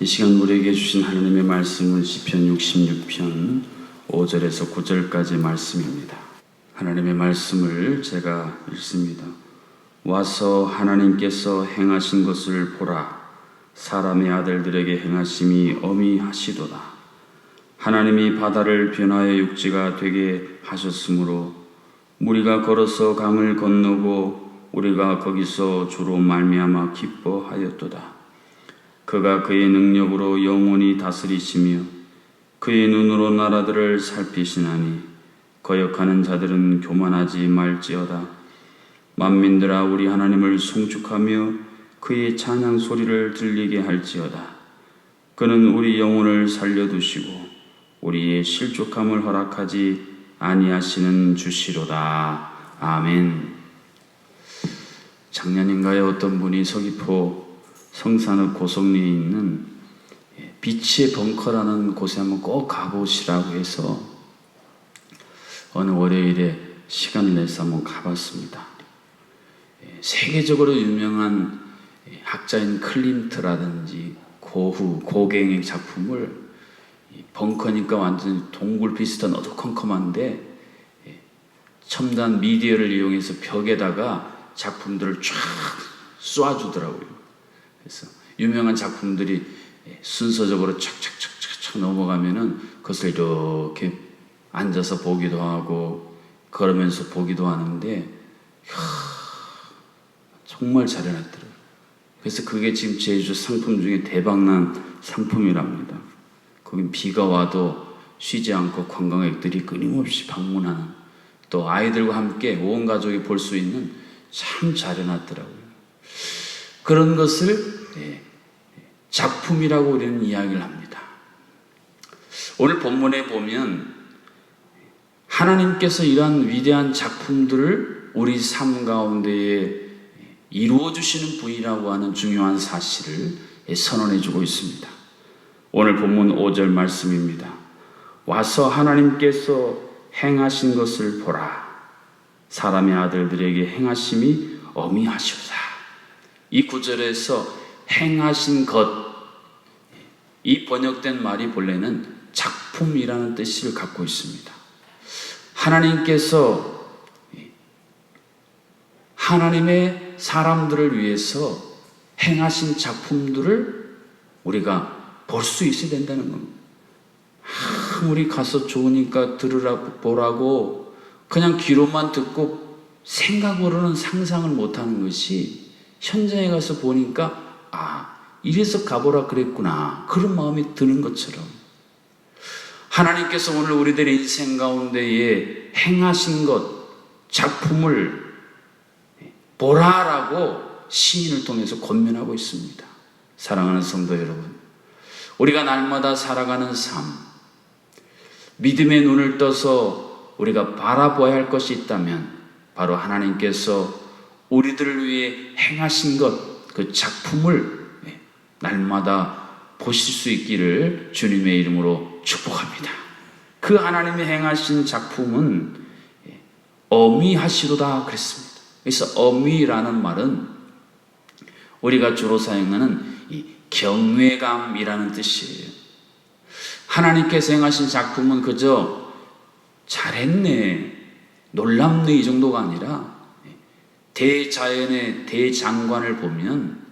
이 시간 우리에게 주신 하나님의 말씀은 시편 66편 5절에서 9절까지 말씀입니다. 하나님의 말씀을 제가 읽습니다. 와서 하나님께서 행하신 것을 보라. 사람의 아들들에게 행하심이 어미하시도다. 하나님이 바다를 변화의 육지가 되게 하셨으므로 무리가 걸어서 강을 건너고 우리가 거기서 주로 말미암아 기뻐하였도다. 그가 그의 능력으로 영원히 다스리시며 그의 눈으로 나라들을 살피시나니 거역하는 자들은 교만하지 말지어다. 만민들아 우리 하나님을 송축하며 그의 찬양 소리를 들리게 할지어다. 그는 우리 영혼을 살려두시고 우리의 실족함을 허락하지 아니하시는 주시로다. 아멘. 작년인가요? 어떤 분이 서귀포 성산읍 고성리에 있는 빛의 벙커라는 곳에 한번 꼭 가보시라고 해서 어느 월요일에 시간을 내서 한번 가봤습니다. 세계적으로 유명한 학자인 클림트라든지 고흐, 고갱의 작품을 벙커니까 완전히 동굴 비슷한 어두컴컴한데 첨단 미디어를 이용해서 벽에다가 작품들을 쫙 쏴주더라고요. 그래서 유명한 작품들이 순서적으로 착착착착 넘어가면은 그것을 이렇게 앉아서 보기도 하고 걸으면서 보기도 하는데 정말 잘 해놨더라고요. 그래서 그게 지금 제주 상품 중에 대박난 상품이랍니다. 거긴 비가 와도 쉬지 않고 관광객들이 끊임없이 방문하는, 또 아이들과 함께 온 가족이 볼 수 있는 참 잘 해놨더라고요. 그런 것을 작품이라고 우리는 이야기를 합니다. 오늘 본문에 보면 하나님께서 이러한 위대한 작품들을 우리 삶 가운데에 이루어 주시는 분이라고 하는 중요한 사실을 선언해 주고 있습니다. 오늘 본문 5절 말씀입니다. 와서 하나님께서 행하신 것을 보라. 사람의 아들들에게 행하심이 어미하시도다. 이 구절에서 행하신 것, 이 번역된 말이 본래는 작품이라는 뜻을 갖고 있습니다. 하나님께서 하나님의 사람들을 위해서 행하신 작품들을 우리가 볼 수 있어야 된다는 겁니다. 아무리 가서 좋으니까 보라고 그냥 귀로만 듣고 생각으로는 상상을 못하는 것이 현장에 가서 보니까 이래서 가보라 그랬구나, 그런 마음이 드는 것처럼 하나님께서 오늘 우리들의 인생 가운데에 행하신 것, 작품을 보라라고 시인을 통해서 권면하고 있습니다. 사랑하는 성도 여러분, 우리가 날마다 살아가는 삶, 믿음의 눈을 떠서 우리가 바라보아야 할 것이 있다면 바로 하나님께서 우리들을 위해 행하신 것, 그 작품을 날마다 보실 수 있기를 주님의 이름으로 축복합니다. 그 하나님의 행하신 작품은 어미하시도다 그랬습니다. 그래서 어미라는 말은 우리가 주로 사용하는 이 경외감이라는 뜻이에요. 하나님께서 행하신 작품은 그저 잘했네, 놀랍네 이 정도가 아니라 대자연의 대장관을 보면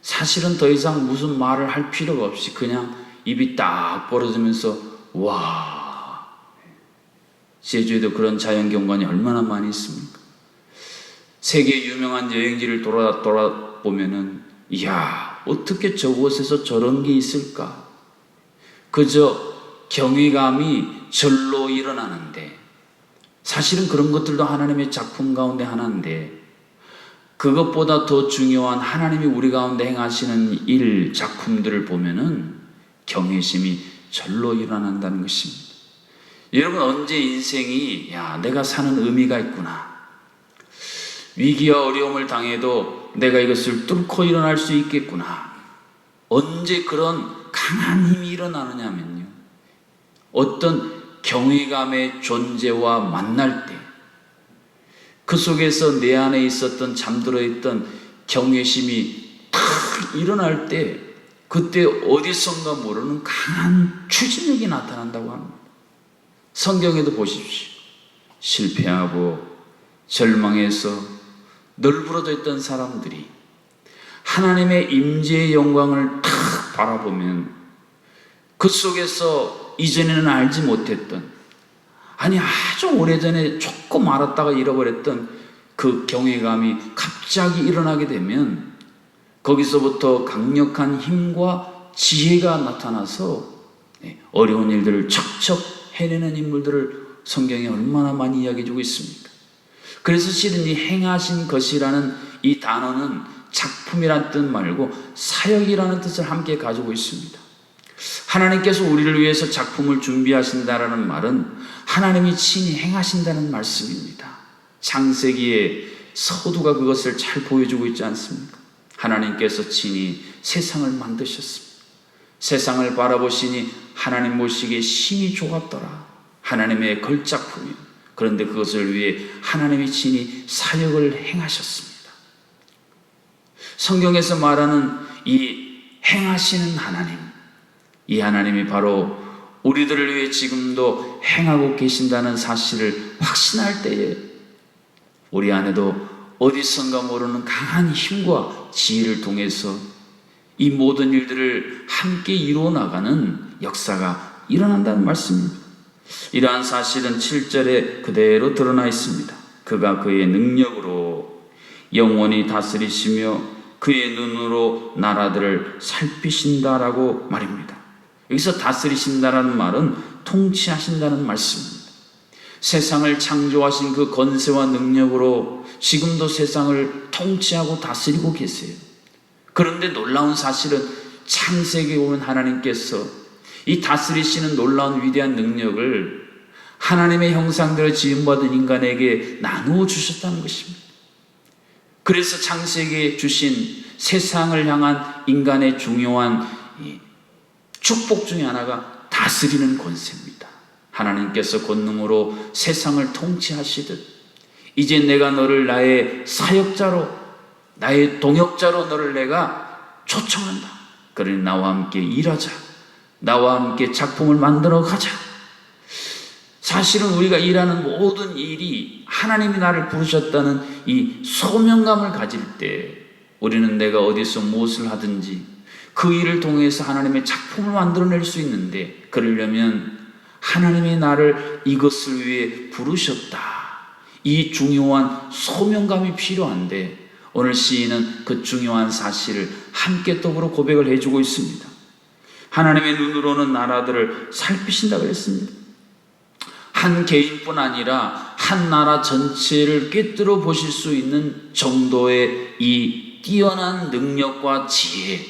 사실은 더 이상 무슨 말을 할 필요가 없이 그냥 입이 딱 벌어지면서 와, 제주에도 그런 자연경관이 얼마나 많이 있습니까? 세계 유명한 여행지를 돌아보면은 이야, 어떻게 저곳에서 저런 게 있을까? 그저 경외감이 절로 일어나는데, 사실은 그런 것들도 하나님의 작품 가운데 하나인데, 그것보다 더 중요한 하나님이 우리 가운데 행하시는 일, 작품들을 보면은 경외심이 절로 일어난다는 것입니다. 여러분, 언제 인생이 내가 사는 의미가 있구나, 위기와 어려움을 당해도 내가 이것을 뚫고 일어날 수 있겠구나, 언제 그런 강한 힘이 일어나느냐면요, 어떤 경외감의 존재와 만날 때, 그 속에서 내 안에 있었던 잠들어 있던 경외심이 탁 일어날 때 그때 어디선가 모르는 강한 추진력이 나타난다고 합니다. 성경에도 보십시오. 실패하고 절망해서 널브러져 있던 사람들이 하나님의 임재의 영광을 탁 바라보면 그 속에서 이전에는 알지 못했던, 아니 아주 오래전에 조금 알았다가 잃어버렸던 그 경외감이 갑자기 일어나게 되면 거기서부터 강력한 힘과 지혜가 나타나서 어려운 일들을 척척 해내는 인물들을 성경에 얼마나 많이 이야기해주고 있습니까? 그래서 실은 이 행하신 것이라는 이 단어는 작품이라는 뜻 말고 사역이라는 뜻을 함께 가지고 있습니다. 하나님께서 우리를 위해서 작품을 준비하신다라는 말은 하나님이 친히 행하신다는 말씀입니다. 창세기에 서두가 그것을 잘 보여주고 있지 않습니까? 하나님께서 친히 세상을 만드셨습니다. 세상을 바라보시니 하나님 보시기에 심히 좋았더라. 하나님의 걸작품이요. 그런데 그것을 위해 하나님이 친히 사역을 행하셨습니다. 성경에서 말하는 이 행하시는 하나님, 이 하나님이 바로 우리들을 위해 지금도 행하고 계신다는 사실을 확신할 때에 우리 안에도 어디선가 모르는 강한 힘과 지혜를 통해서 이 모든 일들을 함께 이루어 나가는 역사가 일어난다는 말씀입니다. 이러한 사실은 7절에 그대로 드러나 있습니다. 그가 그의 능력으로 영원히 다스리시며 그의 눈으로 나라들을 살피신다라고 말입니다. 여기서 다스리신다라는 말은 통치하신다는 말씀입니다. 세상을 창조하신 그 권세와 능력으로 지금도 세상을 통치하고 다스리고 계세요. 그런데 놀라운 사실은 창세기에 오면 하나님께서 이 다스리시는 놀라운 위대한 능력을 하나님의 형상대로 지음받은 인간에게 나누어 주셨다는 것입니다. 그래서 창세기에 주신 세상을 향한 인간의 중요한 축복 중에 하나가 다스리는 권세입니다. 하나님께서 권능으로 세상을 통치하시듯 이제 내가 너를 나의 사역자로, 나의 동역자로 너를 내가 초청한다. 그러니 나와 함께 일하자. 나와 함께 작품을 만들어 가자. 사실은 우리가 일하는 모든 일이 하나님이 나를 부르셨다는 이 소명감을 가질 때 우리는 내가 어디서 무엇을 하든지 그 일을 통해서 하나님의 작품을 만들어낼 수 있는데, 그러려면 하나님이 나를 이것을 위해 부르셨다, 이 중요한 소명감이 필요한데 오늘 시인은 그 중요한 사실을 함께 더불어 고백을 해주고 있습니다. 하나님의 눈으로는 나라들을 살피신다고 했습니다. 한 개인뿐 아니라 한 나라 전체를 꿰뚫어 보실 수 있는 정도의 이 뛰어난 능력과 지혜,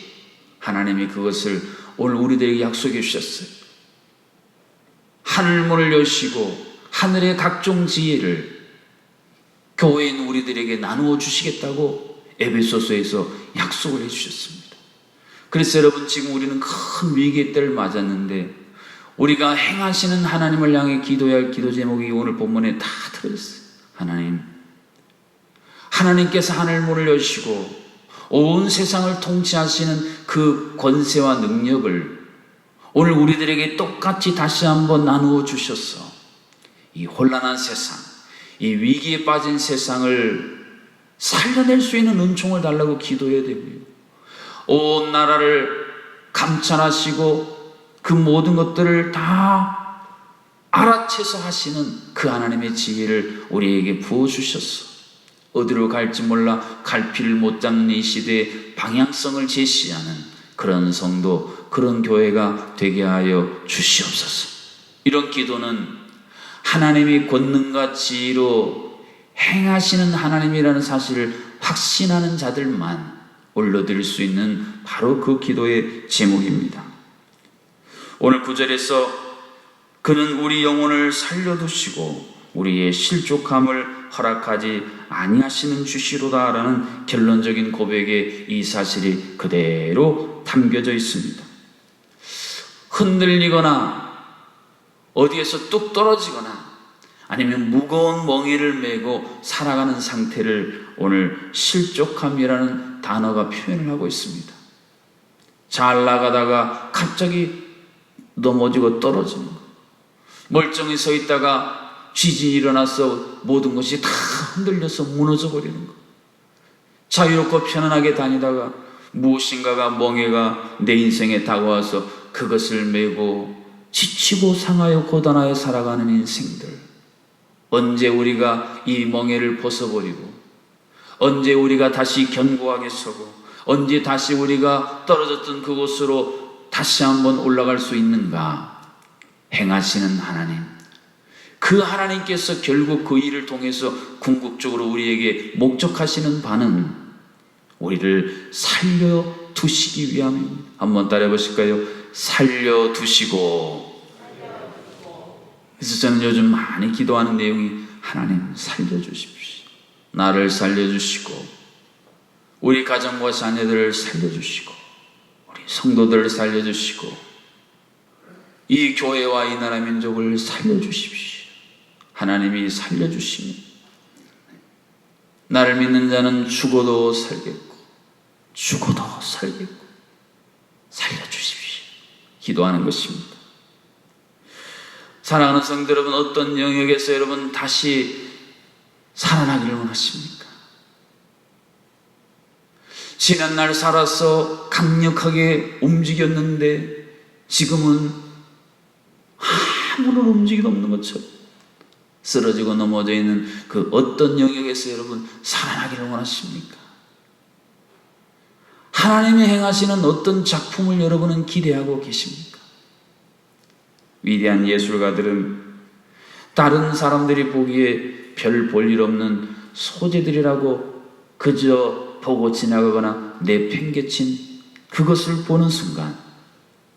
하나님이 그것을 오늘 우리들에게 약속해 주셨어요. 하늘문을 여시고 하늘의 각종 지혜를 교회에 있는 우리들에게 나누어 주시겠다고 에베소서에서 약속을 해 주셨습니다. 그래서 여러분, 지금 우리는 큰 위기의 때를 맞았는데 우리가 행하시는 하나님을 향해 기도해야 할 기도 제목이 오늘 본문에 다 들어있어요. 하나님께서 하늘문을 여시고 온 세상을 통치하시는 그 권세와 능력을 오늘 우리들에게 똑같이 다시 한번 나누어 주셔서 이 혼란한 세상, 이 위기에 빠진 세상을 살려낼 수 있는 은총을 달라고 기도해야 되고요. 온 나라를 감찰하시고 그 모든 것들을 다 알아채서 하시는 그 하나님의 지혜를 우리에게 부어주셨어. 어디로 갈지 몰라 갈피를 못 잡는 이 시대에 방향성을 제시하는 그런 성도, 그런 교회가 되게 하여 주시옵소서. 이런 기도는 하나님이 권능과 지혜로 행하시는 하나님이라는 사실을 확신하는 자들만 올려드릴 수 있는 바로 그 기도의 제목입니다. 오늘 9절에서 그는 우리 영혼을 살려두시고 우리의 실족함을 허락하지 아니하시는 주시로다라는 결론적인 고백에 이 사실이 그대로 담겨져 있습니다. 흔들리거나 어디에서 뚝 떨어지거나 아니면 무거운 멍에를 메고 살아가는 상태를 오늘 실족함이라는 단어가 표현을 하고 있습니다. 잘 나가다가 갑자기 넘어지고 떨어지는 거. 멀쩡히 서 있다가 지진이 일어나서 모든 것이 다 흔들려서 무너져 버리는 거. 자유롭고 편안하게 다니다가 무엇인가가 멍해가 내 인생에 다가와서 그것을 메고 지치고 상하여 고단하여 살아가는 인생들. 언제 우리가 이 멍해를 벗어버리고, 언제 우리가 다시 견고하게 서고, 언제 다시 우리가 떨어졌던 그곳으로 다시 한번 올라갈 수 있는가? 행하시는 하나님, 그 하나님께서 결국 그 일을 통해서 궁극적으로 우리에게 목적하시는 바는 우리를 살려두시기 위함입니다. 한번 따라해 보실까요? 살려두시고. 그래서 저는 요즘 많이 기도하는 내용이 하나님 살려주십시오. 나를 살려주시고, 우리 가정과 자녀들을 살려주시고, 우리 성도들을 살려주시고, 이 교회와 이 나라 민족을 살려주십시오. 하나님이 살려주시면 나를 믿는 자는 죽어도 살겠고 죽어도 살겠고 살려주십시오. 기도하는 것입니다. 사랑하는 성도 여러분, 어떤 영역에서 여러분 다시 살아나기를 원하십니까? 지난날 살아서 강력하게 움직였는데 지금은 아무런 움직임도 없는 것처럼 쓰러지고 넘어져 있는 그 어떤 영역에서 여러분 살아나기를 원하십니까? 하나님이 행하시는 어떤 작품을 여러분은 기대하고 계십니까? 위대한 예술가들은 다른 사람들이 보기에 별 볼 일 없는 소재들이라고 그저 보고 지나가거나 내팽개친 그것을 보는 순간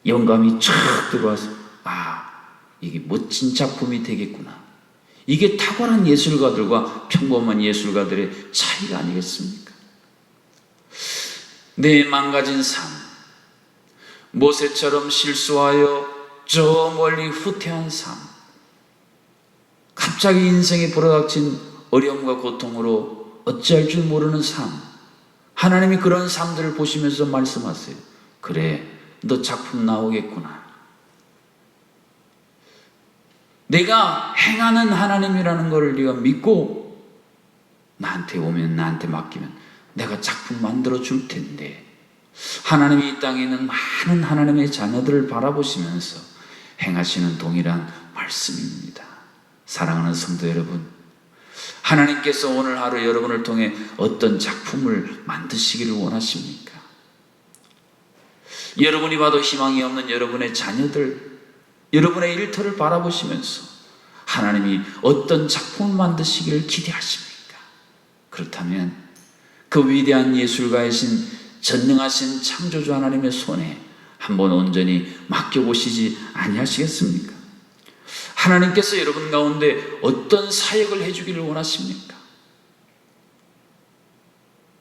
영감이 쫙 들어와서 이게 멋진 작품이 되겠구나. 이게 탁월한 예술가들과 평범한 예술가들의 차이가 아니겠습니까? 내 망가진 삶, 모세처럼 실수하여 저 멀리 후퇴한 삶, 갑자기 인생에 불어닥친 어려움과 고통으로 어찌할 줄 모르는 삶, 하나님이 그런 삶들을 보시면서 말씀하세요. 그래, 너 작품 나오겠구나. 내가 행하는 하나님이라는 것을 네가 믿고 나한테 오면, 나한테 맡기면 내가 작품 만들어 줄 텐데. 하나님이 이 땅에 있는 많은 하나님의 자녀들을 바라보시면서 행하시는 동일한 말씀입니다. 사랑하는 성도 여러분, 하나님께서 오늘 하루 여러분을 통해 어떤 작품을 만드시기를 원하십니까? 여러분이 봐도 희망이 없는 여러분의 자녀들, 여러분의 일터를 바라보시면서 하나님이 어떤 작품을 만드시기를 기대하십니까? 그렇다면 그 위대한 예술가이신 전능하신 창조주 하나님의 손에 한번 온전히 맡겨보시지 아니하시겠습니까? 하나님께서 여러분 가운데 어떤 사역을 해주기를 원하십니까?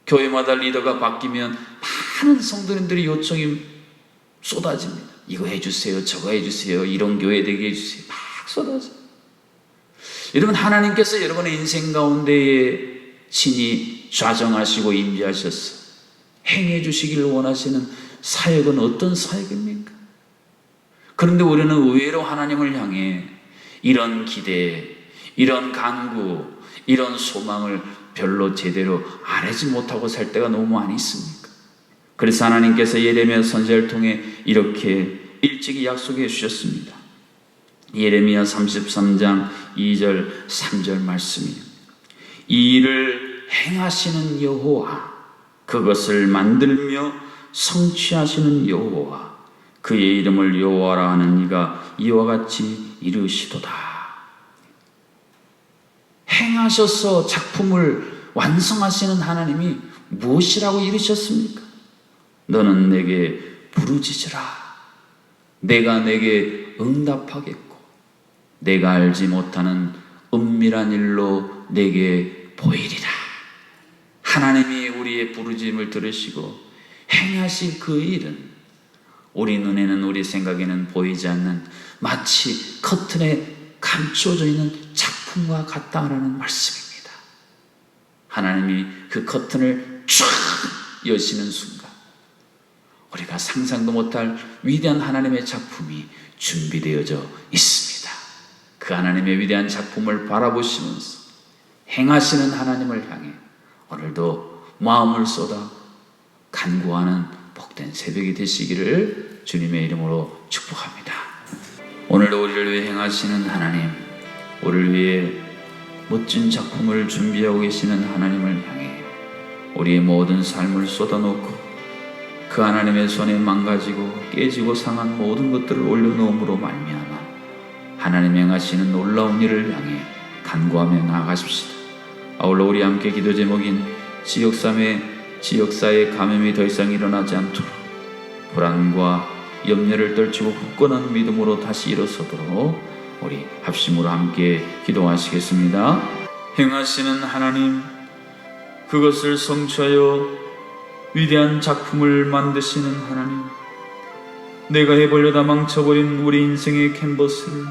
교회마다 리더가 바뀌면 많은 성도님들이 요청이 쏟아집니다. 이거 해주세요, 저거 해주세요, 이런 교회 되게 해주세요. 막 쏟아져요. 여러분, 하나님께서 여러분의 인생 가운데에 친히 좌정하시고 임재하셔서 행해 주시기를 원하시는 사역은 어떤 사역입니까? 그런데 우리는 의외로 하나님을 향해 이런 기대, 이런 간구, 이런 소망을 별로 제대로 아뢰지 못하고 살 때가 너무 많이 있습니까? 그래서 하나님께서 예레미야 선지자를 통해 이렇게 일찍이 약속해 주셨습니다. 예레미야 33장 2절 3절 말씀이에요. 이 일을 행하시는 여호와, 그것을 만들며 성취하시는 여호와, 그의 이름을 여호와라 하는 이가 이와 같이 이르시도다. 행하셔서 작품을 완성하시는 하나님이 무엇이라고 이르셨습니까? 너는 내게 부르짖으라. 내가 내게 응답하겠고 내가 알지 못하는 은밀한 일로 내게 보이리라. 하나님이 우리의 부르짖음을 들으시고 행하실 그 일은 우리 눈에는, 우리 생각에는 보이지 않는 마치 커튼에 감추어져 있는 작품과 같다라는 말씀입니다. 하나님이 그 커튼을 쫙 여시는 순간 우리가 상상도 못할 위대한 하나님의 작품이 준비되어져 있습니다. 그 하나님의 위대한 작품을 바라보시면서 행하시는 하나님을 향해 오늘도 마음을 쏟아 간구하는 복된 새벽이 되시기를 주님의 이름으로 축복합니다. 오늘도 우리를 위해 행하시는 하나님, 우리를 위해 멋진 작품을 준비하고 계시는 하나님을 향해 우리의 모든 삶을 쏟아놓고 그 하나님의 손에 망가지고 깨지고 상한 모든 것들을 올려놓음으로 말미암아 하나님 행하시는 놀라운 일을 향해 간구하며 나아가십시다. 아울러 우리 함께 기도 제목인 지역사회의 감염이 더 이상 일어나지 않도록 불안과 염려를 떨치고 굳건한 믿음으로 다시 일어서도록 우리 합심으로 함께 기도하시겠습니다. 행하시는 하나님, 그것을 성취하여 위대한 작품을 만드시는 하나님, 내가 해보려다 망쳐버린 우리 인생의 캔버스를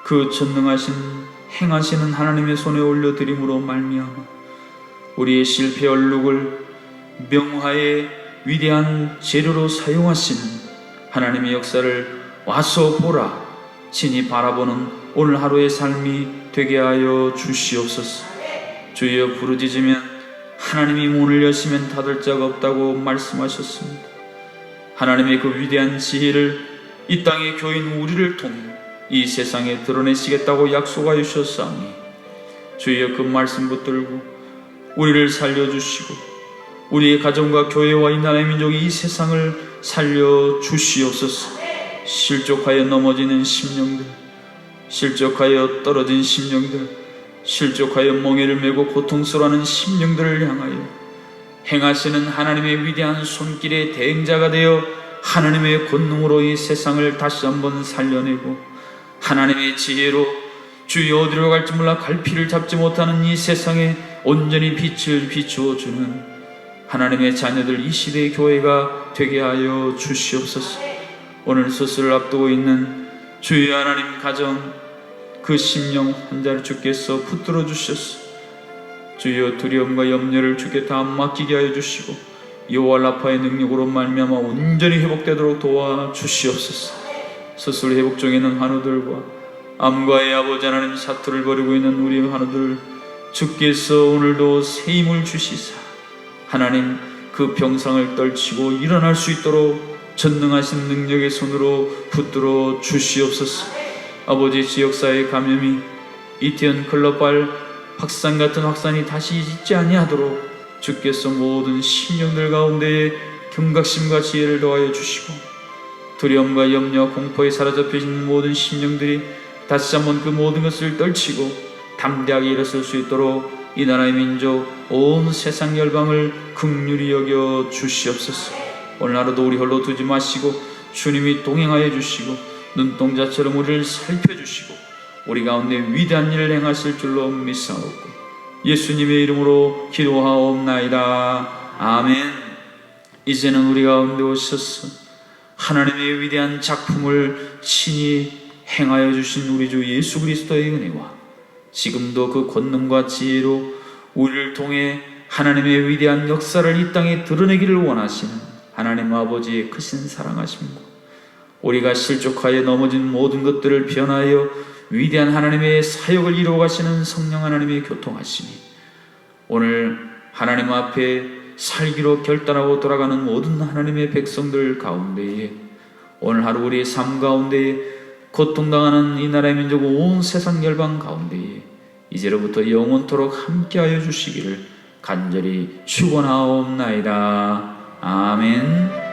그 전능하신 행하시는 하나님의 손에 올려드림으로 말미암아 우리의 실패 얼룩을 명화의 위대한 재료로 사용하시는 하나님의 역사를 와서 보라 친히 바라보는 오늘 하루의 삶이 되게 하여 주시옵소서. 주여, 부르짖으면 하나님이 문을 여시면 닫을 자가 없다고 말씀하셨습니다. 하나님의 그 위대한 지혜를 이 땅의 교인 우리를 통해 이 세상에 드러내시겠다고 약속하여 주셨사오니 주여, 그 말씀 붙들고 우리를 살려주시고 우리의 가정과 교회와 이 나라의 민족이 이 세상을 살려주시옵소서. 실족하여 넘어지는 심령들, 실족하여 떨어진 심령들, 실족하여 멍에를 메고 고통스러워하는 심령들을 향하여 행하시는 하나님의 위대한 손길의 대행자가 되어 하나님의 권능으로 이 세상을 다시 한번 살려내고 하나님의 지혜로 주여 어디로 갈지 몰라 갈피를 잡지 못하는 이 세상에 온전히 빛을 비추어주는 하나님의 자녀들 이 시대의 교회가 되게 하여 주시옵소서. 오늘 수술을 앞두고 있는 주의 하나님 가정 그 심령 환자를 주께서 붙들어 주셨소. 주여, 두려움과 염려를 주께 다 맡기게 하여 주시고 여호와 라파의 능력으로 말미암아 온전히 회복되도록 도와 주시옵소서. 수술 회복 중에 있는 환우들과 암과의 아버지 하나님 사투를 벌이고 있는 우리 환우들 주께서 오늘도 새 힘을 주시사 하나님 그 병상을 떨치고 일어날 수 있도록 전능하신 능력의 손으로 붙들어 주시옵소서. 아버지, 지역사회 감염이 이태원 글로벌 확산 같은 확산이 다시 있지 아니하도록 주께서 모든 심령들 가운데에 경각심과 지혜를 더하여 주시고 두려움과 염려와 공포에 사로잡혀진 모든 심령들이 다시 한번 그 모든 것을 떨치고 담대하게 일어설 수 있도록 이 나라의 민족 온 세상 열방을 긍휼히 여겨 주시옵소서. 오늘 하루도 우리 홀로 두지 마시고 주님이 동행하여 주시고 눈동자처럼 우리를 살펴주시고 우리 가운데 위대한 일을 행하실 줄로 믿사옵고 예수님의 이름으로 기도하옵나이다. 아멘. 이제는 우리 가운데 오셔서 하나님의 위대한 작품을 친히 행하여 주신 우리 주 예수 그리스도의 은혜와 지금도 그 권능과 지혜로 우리를 통해 하나님의 위대한 역사를 이 땅에 드러내기를 원하시는 하나님 아버지의 크신 사랑하심과 우리가 실족하여 넘어진 모든 것들을 변하여 위대한 하나님의 사역을 이루어 가시는 성령 하나님의 교통하심이 오늘 하나님 앞에 살기로 결단하고 돌아가는 모든 하나님의 백성들 가운데에 오늘 하루 우리의 삶 가운데에 고통당하는 이 나라의 민족 온 세상 열방 가운데에 이제로부터 영원토록 함께하여 주시기를 간절히 축원하옵나이다. 아멘.